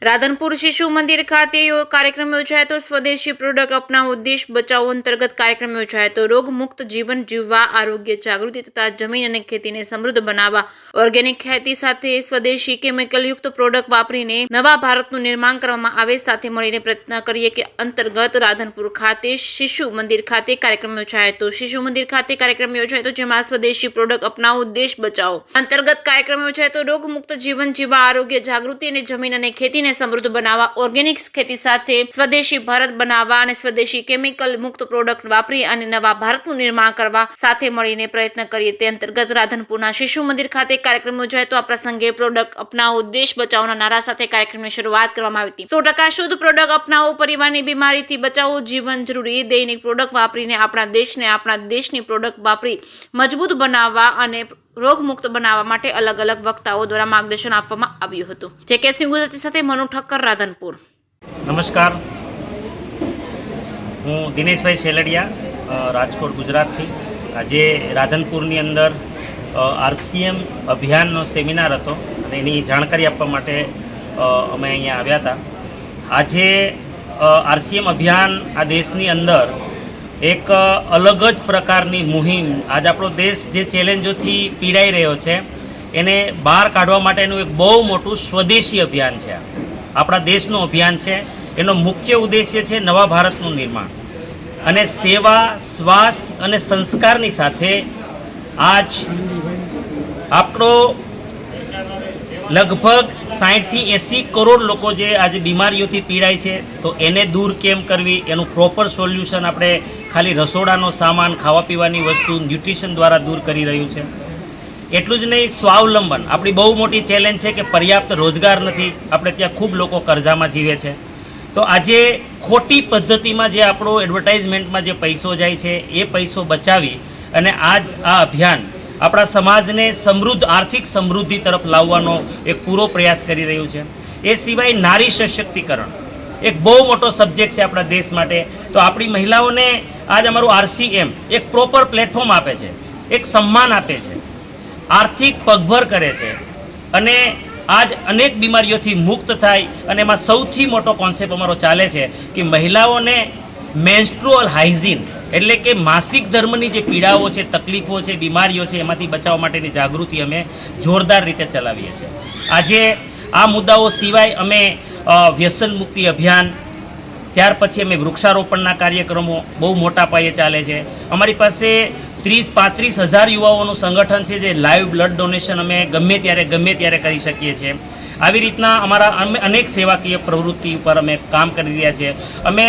રાધનપુર શિશુ મંદિર ખાતે કાર્યક્રમ યોજાયો હતો। સ્વદેશી પ્રોડક્ટ અપનાવો દેશ બચાવો અંતર્ગત કાર્યક્રમ યોજાયો હતો। રોગ મુક્ત જીવન જીવવા, આરોગ્ય જાગૃતિ તથા જમીન અને ખેતીને સમૃદ્ધ બનાવવા ઓર્ગેનિક ખેતી સાથે સ્વદેશી કેમિકલ યુક્ત પ્રોડક્ટ વાપરીને નવા ભારતનું નિર્માણ કરવામાં આવે, સાથે મળીને પ્રયત્ન કરીએ કે અંતર્ગત રાધનપુર ખાતે શિશુ મંદિર ખાતે કાર્યક્રમ યોજાયો હતો। શિશુ મંદિર ખાતે કાર્યક્રમ યોજાયો હતો, જેમાં સ્વદેશી પ્રોડક્ટ અપનાવો દેશ બચાવો અંતર્ગત કાર્યક્રમ યોજાયો હતો। રોગ મુક્ત જીવન જીવવા, આરોગ્ય જાગૃતિ અને જમીન અને ખેતીને સમૃદ્ધ બનાવવા, ઓર્ગેનિક ખેતી સાથે સ્વદેશી ભારત બનાવવા અને સ્વદેશી કેમિકલ મુક્ત પ્રોડક્ટ વાપરી અને નવા ભારતનું નિર્માણ કરવા સાથે મળીને પ્રયત્ન કરીએ તે અંતર્ગત રાધનપુરના શિશુ મંદિર ખાતે કાર્યક્રમ યોજાયો હતો। આ પ્રસંગે પ્રોડક્ટ અપનાવો દેશ બચાવોના નારા સાથે કાર્યક્રમની શરૂઆત કરવામાં આવી હતી। 100% શુદ્ધ પ્રોડક્ટ અપનાવો, પરિવારની બીમારીથી બચાવો, જીવન જરૂરી દૈનિક પ્રોડક્ટ વાપરીને આપણા દેશની પ્રોડક્ટ વાપરી મજબૂત બનાવવા અને રોગ મુક્ત બનાવવા માટે અલગ અલગ વક્તાઓ દ્વારા માર્ગદર્શન આપવામાં આવ્યું હતું। જે કે સિંહ ગુજરાતી સાથે મનુ ઠક્કર, રાધનપુર। નમસ્કાર, હું દિનેશભાઈ શેલડિયા, રાજકોટ, ગુજરાતથી। આજે રાધનપુરની અંદર આરસીએમ અભિયાનનો સેમિનાર હતો અને એની જાણકારી આપવા માટે અમે અહીંયા આવ્યા હતા। આજે આરસીએમ અભિયાન આ દેશની અંદર એક અલગ જ પ્રકારની મુહિમ, આજ આપણો દેશ જે ચેલેન્જોથી પીડાઈ રહ્યો છે એને બહાર કાઢવા માટેનું એક બહુ મોટું સ્વદેશી અભિયાન છે। આપણા દેશનું અભિયાન છે। એનો મુખ્ય ઉદ્દેશ્ય છે નવા ભારતનું નિર્માણ અને સેવા, સ્વાસ્થ્ય અને સંસ્કારની સાથે આજ આપણો લગભગ 60થી 80 કરોડ લોકો જે આજે બીમારીઓથી પીડાય છે, તો એને દૂર કેમ કરવી, એનું પ્રોપર સોલ્યુશન આપણે ખાલી રસોડાનો સામાન, ખાવા પીવાની વસ્તુ, ન્યુટ્રિશન દ્વારા દૂર કરી રહ્યું છે। એટલું જ નહીં, સ્વાવલંબન આપણી બહુ મોટી ચેલેન્જ છે કે પર્યાપ્ત રોજગાર નથી, આપણે ત્યાં ખૂબ લોકો કર્જામાં જીવે છે। તો આજે ખોટી પદ્ધતિમાં જે આપણો એડવર્ટાઇઝમેન્ટમાં જે પૈસો જાય છે એ પૈસો બચાવી અને આજ આ અભિયાન આપણા સમાજને સમૃદ્ધ, આર્થિક સમૃદ્ધિ તરફ લાવવાનો એક પૂરો પ્રયાસ કરી રહ્યું છે। એ સિવાય નારી સશક્તિકરણ એક બહુ મોટો સબ્જેક્ટ છે આપણા દેશ માટે। તો આપણી મહિલાઓને આજ અમારું આરસીએમ એક પ્રોપર પ્લેટફોર્મ આપે છે, એક સન્માન આપે છે, આર્થિક પગભર કરે છે અને આજ અનેક બીમારીઓથી મુક્ત થાય। અને એમાં સૌથી મોટો કોન્સેપ્ટ અમારો ચાલે છે કે મહિલાઓને મેન્સ્ટ્રુઅલ હાઇજીન એટલે કે માસિક ધર્મની જે પીડાઓ છે, તકલીફો છે, બીમારીઓ છે, એમાંથી બચાવવા માટેની જાગૃતિ અમે જોરદાર રીતે ચલાવીએ છીએ। આજે આ મુદ્દાઓ સિવાય અમે વ્યસન મુક્તિ અભિયાન, ત્યાર પછી અમે વૃક્ષારોપણના કાર્યક્રમો બહુ મોટા પાયે ચાલે છે। અમારી પાસે 30-35 હજાર યુવાઓનું સંગઠન છે જે લાઈવ બ્લડ ડોનેશન અમે ગમે ત્યારે કરી શકીએ છીએ। આવી રીતના અમારા અનેક સેવાકીય પ્રવૃત્તિ ઉપર અમે કામ કરી રહ્યા છીએ। અમે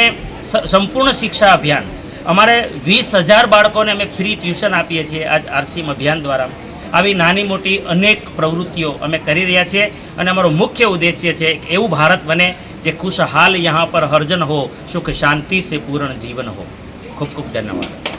સંપૂર્ણ શિક્ષા અભિયાન, અમારે 20,000 બાળકોને અમે ફ્રી ટ્યુશન આપીએ છીએ આજ આરસીએમ અભિયાન દ્વારા। આવી નાની મોટી અનેક પ્રવૃત્તિઓ અમે કરી રહ્યા છીએ અને અમારો મુખ્ય ઉદ્દેશ્ય છે કે એવું ભારત બને જે ખુશહાલ, યહાં પર હરજન હો, સુખ શાંતિ સે પૂર્ણ જીવન હો। ખૂબ ખૂબ ધન્યવાદ।